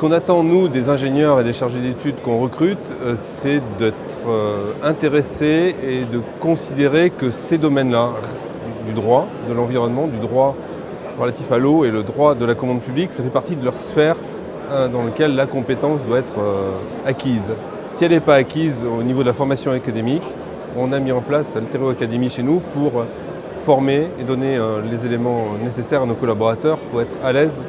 qu'on attend, nous, des ingénieurs et des chargés d'études qu'on recrute, c'est d'être intéressés et de considérer que ces domaines-là, du droit, de l'environnement, du droit relatif à l'eau et le droit de la commande publique, ça fait partie de leur sphère dans laquelle la compétence doit être acquise. Si elle n'est pas acquise au niveau de la formation académique, on a mis en place l'Altero Academy chez nous pour former et donner les éléments nécessaires à nos collaborateurs pour être à l'aise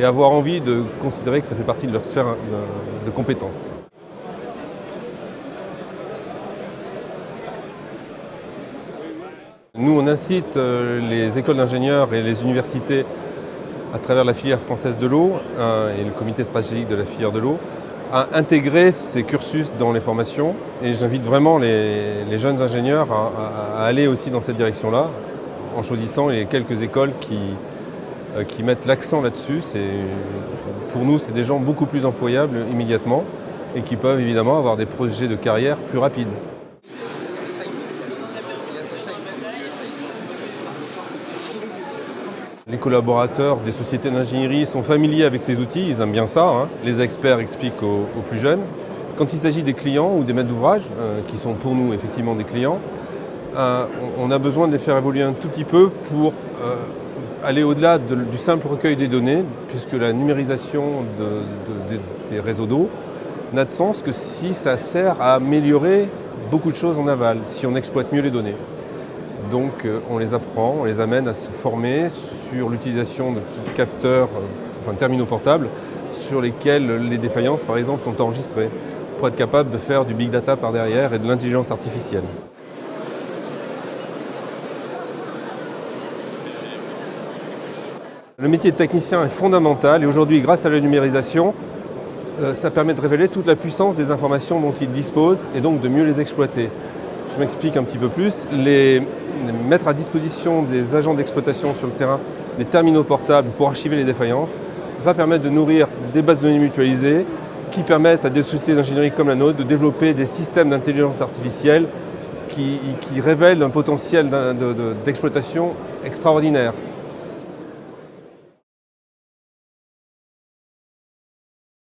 et avoir envie de considérer que ça fait partie de leur sphère de compétences. Nous, on incite les écoles d'ingénieurs et les universités à travers la filière française de l'eau et le comité stratégique de la filière de l'eau à intégrer ces cursus dans les formations. Et j'invite vraiment les jeunes ingénieurs à aller aussi dans cette direction-là, en choisissant les quelques écoles qui mettent l'accent là-dessus. Pour nous, c'est des gens beaucoup plus employables immédiatement et qui peuvent évidemment avoir des projets de carrière plus rapides. Les collaborateurs des sociétés d'ingénierie sont familiers avec ces outils, ils aiment bien ça. Les experts expliquent aux plus jeunes. Quand il s'agit des clients ou des maîtres d'ouvrage, qui sont pour nous effectivement des clients, on a besoin de les faire évoluer un tout petit peu pour aller au-delà du simple recueil des données, puisque la numérisation des réseaux d'eau n'a de sens que si ça sert à améliorer beaucoup de choses en aval, si on exploite mieux les données. Donc on les apprend, on les amène à se former sur l'utilisation de petits capteurs, terminaux portables, sur lesquels les défaillances par exemple sont enregistrées, pour être capable de faire du big data par derrière et de l'intelligence artificielle. Le métier de technicien est fondamental et aujourd'hui, grâce à la numérisation, ça permet de révéler toute la puissance des informations dont il dispose et donc de mieux les exploiter. Je m'explique un petit peu plus. Mettre à disposition des agents d'exploitation sur le terrain des terminaux portables pour archiver les défaillances va permettre de nourrir des bases de données mutualisées qui permettent à des sociétés d'ingénierie comme la nôtre de développer des systèmes d'intelligence artificielle qui révèlent un potentiel d'exploitation extraordinaire.